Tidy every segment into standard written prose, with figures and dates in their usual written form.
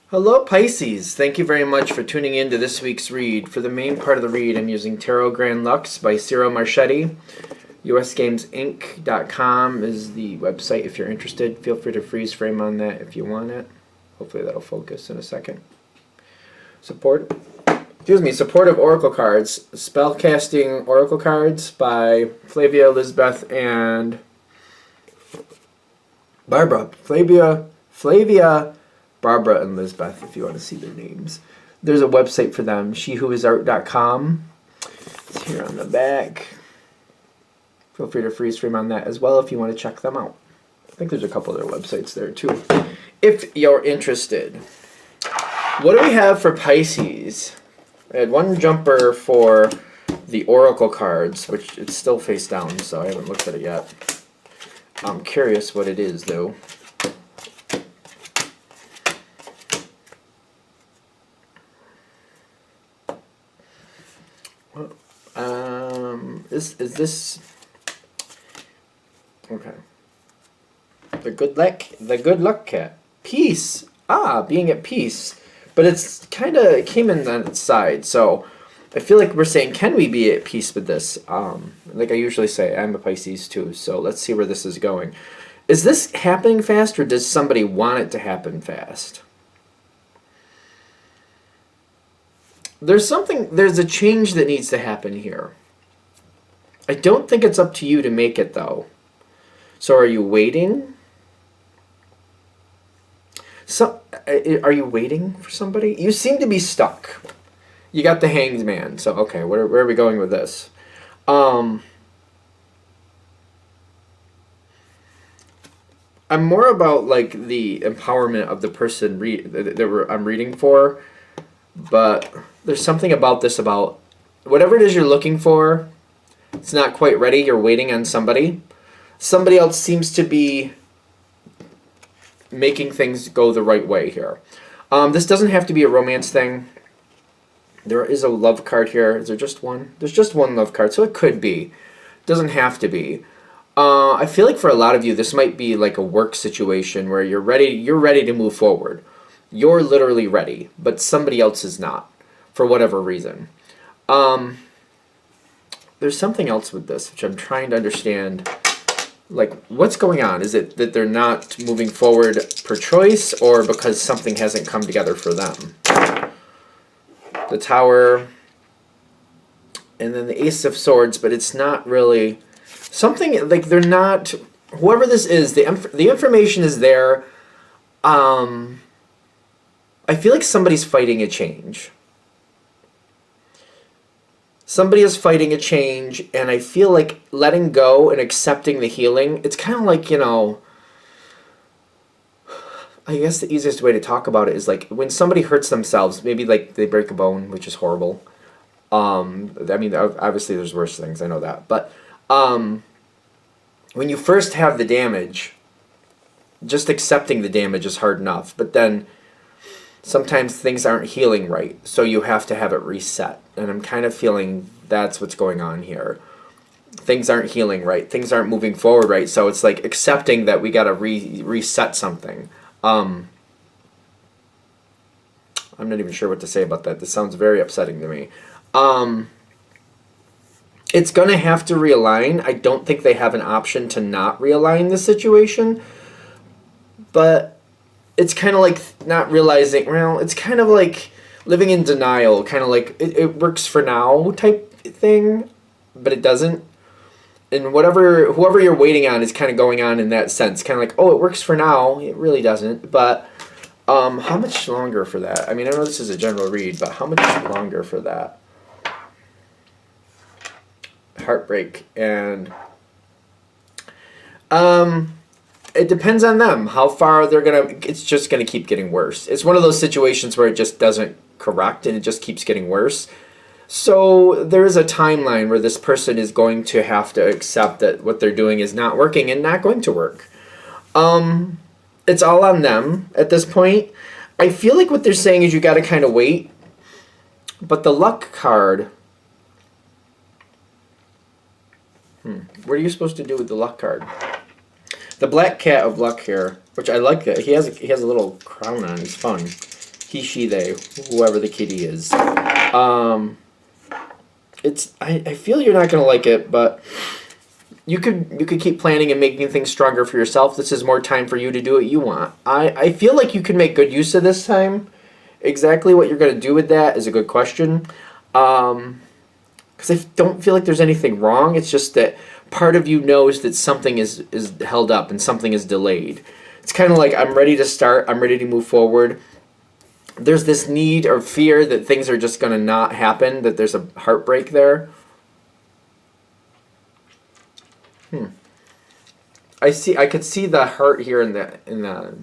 Hello, Pisces. Thank you very much for tuning in to this week's read. For the main part of the read, I'm using Tarot Grand Lux by Ciro Marchetti. usgamesinc.com is the website if you're interested. Feel free to freeze frame on that if you want it. Hopefully that'll focus in a second. Supportive Oracle cards. Spellcasting Oracle cards by Flavia, Elizabeth, and Barbara. Flavia, Barbara, and Elizabeth, if you want to see their names. There's a website for them, shewhoisart.com. It's here on the back. Feel free to freeze frame on that as well if you want to check them out. I think there's a couple other websites there too, if you're interested. What do we have for Pisces? I had one jumper for the Oracle cards, which it's still face down, so I haven't looked at it yet. I'm curious what it is, though. Is this okay? The good luck cat. Peace. Being at peace. But it's kind of came in on its side, so I feel like we're saying, can we be at peace with this? Like I usually say, I'm a Pisces too, so let's see where this is going. Is this happening fast, or does somebody want it to happen fast? There's a change that needs to happen here. I don't think it's up to you to make it, though. So are you waiting? Are you waiting for somebody? You seem to be stuck. You got the Hanged Man, so okay, where are we going with this? I'm more about like the empowerment of the person I'm reading for, but there's something about this, about whatever it is you're looking for, it's not quite ready, you're waiting on somebody. Somebody else seems to be making things go the right way here. This doesn't have to be a romance thing. There is a love card here. Is there just one? There's just one love card, so it could be. Doesn't have to be. I feel like for a lot of you, this might be like a work situation where you're ready to move forward. You're literally ready, but somebody else is not, for whatever reason. There's something else with this, which I'm trying to understand. Like, what's going on? Is it that they're not moving forward per choice, or because something hasn't come together for them? The Tower, and then the Ace of Swords, but it's not really something, like they're not, whoever this is, the information is there. I feel like somebody's fighting a change. Somebody is fighting a change, and I feel like letting go and accepting the healing, it's kind of like, I guess the easiest way to talk about it is like when somebody hurts themselves, maybe like they break a bone, which is horrible. I mean, obviously there's worse things, I know that. But when you first have the damage, just accepting the damage is hard enough. But then sometimes things aren't healing right, so you have to have it reset. And I'm kind of feeling that's what's going on here. Things aren't healing right. Things aren't moving forward right. So it's like accepting that we got to reset something. I'm not even sure what to say about that. This sounds very upsetting to me. It's going to have to realign. I don't think they have an option to not realign the situation. But it's kind of like not realizing, well, it's kind of like living in denial, kind of like it works for now type thing, but it doesn't. And whoever you're waiting on is kind of going on in that sense, kind of like, oh, it works for now, it really doesn't. But how much longer for that? I mean, I know this is a general read, but how much longer for that? Heartbreak. And it depends on them, how far they're it's just gonna keep getting worse. It's one of those situations where it just doesn't correct and it just keeps getting worse. So there is a timeline where this person is going to have to accept that what they're doing is not working and not going to work. It's all on them at this point. I feel like what they're saying is you got to kind of wait. But the luck card, what are you supposed to do with the luck card? The black cat of luck here, which I like that. He has a little crown on. He's fun. He, she, they, whoever the kitty is. I feel you're not going to like it, but you could keep planning and making things stronger for yourself. This is more time for you to do what you want. I feel like you can make good use of this time. Exactly what you're going to do with that is a good question. Because I don't feel like there's anything wrong. It's just that part of you knows that something is held up and something is delayed. It's kind of like, I'm ready to start. I'm ready to move forward. There's this need or fear that things are just going to not happen, that there's a heartbreak there. I could see the heart here in the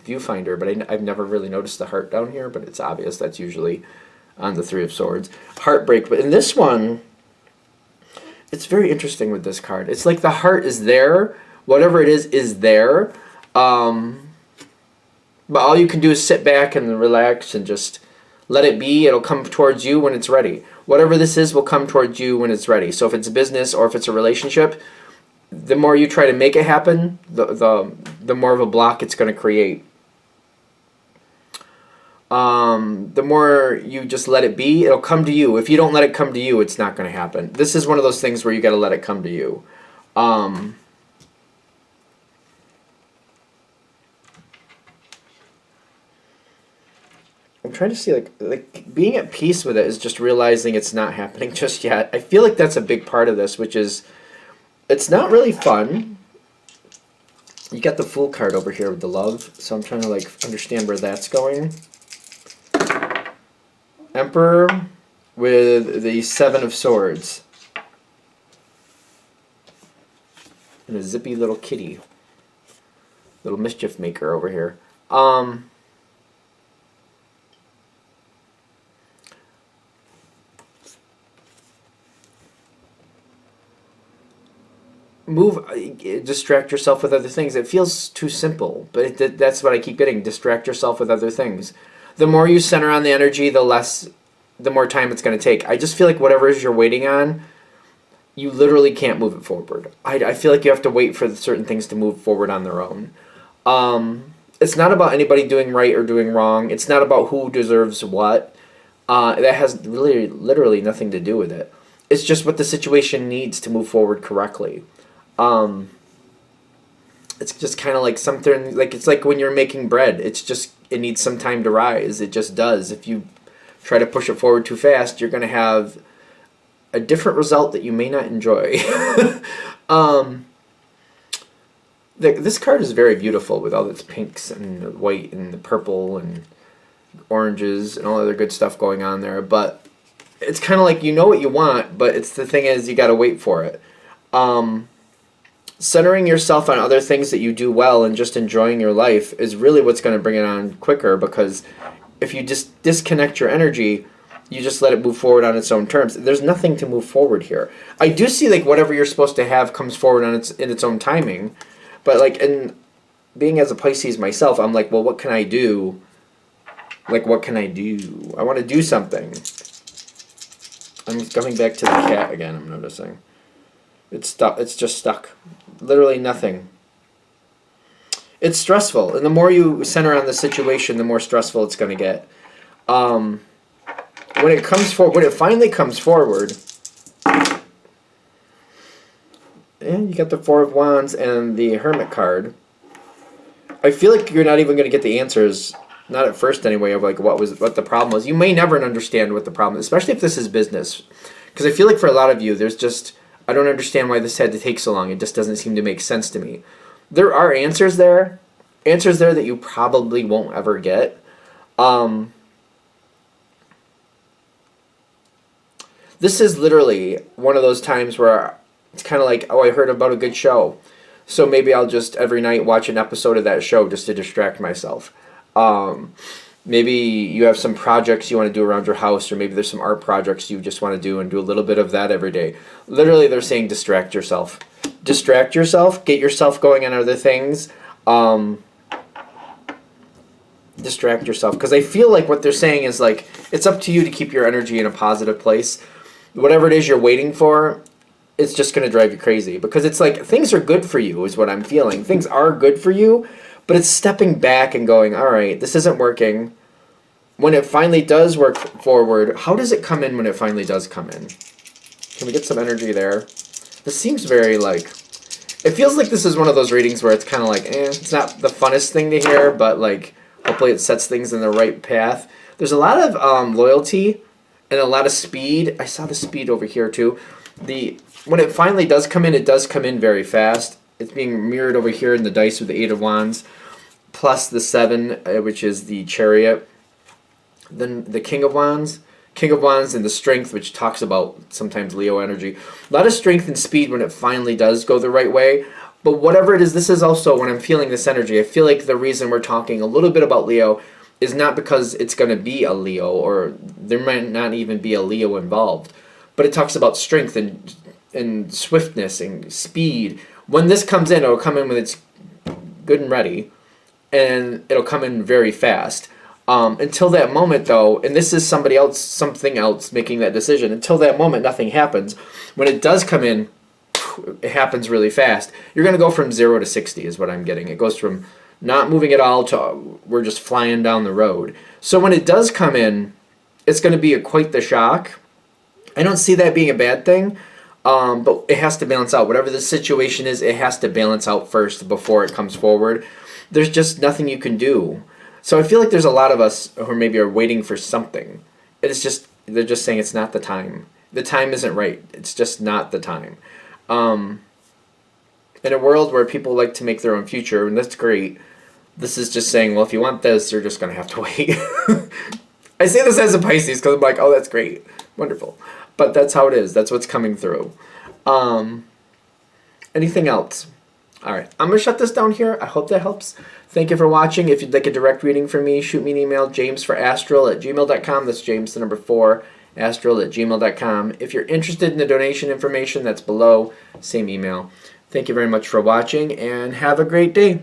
viewfinder, but I've never really noticed the heart down here, but it's obvious that's usually on the Three of Swords. Heartbreak, but in this one, it's very interesting with this card. It's like the heart is there, whatever it is there, but all you can do is sit back and relax and just let it be. It'll come towards you when it's ready. Whatever this is will come towards you when it's ready. So if it's a business or if it's a relationship, the more you try to make it happen, the more of a block it's going to create. The more you just let it be, it'll come to you. If you don't let it come to you, it's not going to happen. This is one of those things where you got to let it come to you. I'm trying to see, like being at peace with it is just realizing it's not happening just yet. I feel like that's a big part of this, which is, it's not really fun. You got the Fool card over here with the love, so I'm trying to like understand where that's going. Emperor with the Seven of Swords. And a zippy little kitty. Little mischief maker over here. Distract yourself with other things. It feels too simple, but that's what I keep getting. Distract yourself with other things. The more you center on the energy, the more time it's going to take. I just feel like whatever it is you're waiting on, you literally can't move it forward. I feel like you have to wait for certain things to move forward on their own. It's not about anybody doing right or doing wrong. It's not about who deserves what. That has literally nothing to do with it. It's just what the situation needs to move forward correctly. It's just kind of like something, like it's like when you're making bread. It needs some time to rise. It just does. If you try to push it forward too fast, you're going to have a different result that you may not enjoy. This card is very beautiful with all its pinks and the white and the purple and oranges and all other good stuff going on there. But it's kind of like you know what you want, but the thing is you got to wait for it. Centering yourself on other things that you do well and just enjoying your life is really what's going to bring it on quicker, because if you just disconnect your energy, you just let it move forward on its own terms. There's nothing to move forward here. I do see like whatever you're supposed to have comes forward in its own timing, but like in being as a Pisces myself, I'm like, well, what can I do? Like, what can I do? I want to do something. I'm coming back to the cat again, I'm noticing. It's stuck. It's just stuck. Literally nothing. It's stressful, and the more you center on the situation, the more stressful it's going to get. When it finally comes forward, and you got the Four of Wands and the Hermit card. I feel like you're not even going to get the answers, not at first anyway, of like what the problem was. You may never understand what the problem is, especially if this is business, because I feel like for a lot of you, there's just, I don't understand why this had to take so long. It just doesn't seem to make sense to me. There are answers there that you probably won't ever get. This is literally one of those times where it's kind of like, oh, I heard about a good show, so maybe I'll just every night watch an episode of that show just to distract myself. Maybe you have some projects you want to do around your house, or maybe there's some art projects you just want to do and do a little bit of that every day. Literally, they're saying distract yourself. Distract yourself, get yourself going on other things. Distract yourself. Because I feel like what they're saying is like, it's up to you to keep your energy in a positive place. Whatever it is you're waiting for, it's just going to drive you crazy. Because it's like, things are good for you is what I'm feeling. Things are good for you. But it's stepping back and going, all right, this isn't working. when it finally does work forward, how does it come in when it finally does come in? Can we get some energy there? This seems very like... It feels like this is one of those readings where it's kind of like, it's not the funnest thing to hear, but like, hopefully it sets things in the right path. There's a lot of loyalty and a lot of speed. I saw the speed over here too. When it finally does come in, it does come in very fast. It's being mirrored over here in the dice with the 8 of Wands, plus the 7, which is the Chariot. Then the King of Wands and the Strength, which talks about sometimes Leo energy. A lot of strength and speed when it finally does go the right way. But whatever it is, this is also, when I'm feeling this energy, I feel like the reason we're talking a little bit about Leo is not because it's going to be a Leo, or there might not even be a Leo involved. But it talks about strength and swiftness and speed. When this comes in, it'll come in when it's good and ready. And it'll come in very fast. Until that moment, though, and this is something else making that decision. Until that moment, nothing happens. When it does come in, it happens really fast. You're going to go from 0 to 60 is what I'm getting. It goes from not moving at all to we're just flying down the road. So when it does come in, it's going to be quite the shock. I don't see that being a bad thing, but it has to balance out. Whatever the situation is, it has to balance out first before it comes forward. There's just nothing you can do. So I feel like there's a lot of us who maybe are waiting for something. It's just, they're just saying it's not the time. The time isn't right. It's just not the time. In a world where people like to make their own future, and that's great, this is just saying, well, if you want this, you're just going to have to wait. I say this as a Pisces because I'm like, oh, that's great. Wonderful. But that's how it is. That's what's coming through. Anything else? All right. I'm going to shut this down here. I hope that helps. Thank you for watching. If you'd like a direct reading from me, shoot me an email, jamesforastral@gmail.com. That's James, the number 4, astral@gmail.com. If you're interested in the donation information, that's below. Same email. Thank you very much for watching, and have a great day.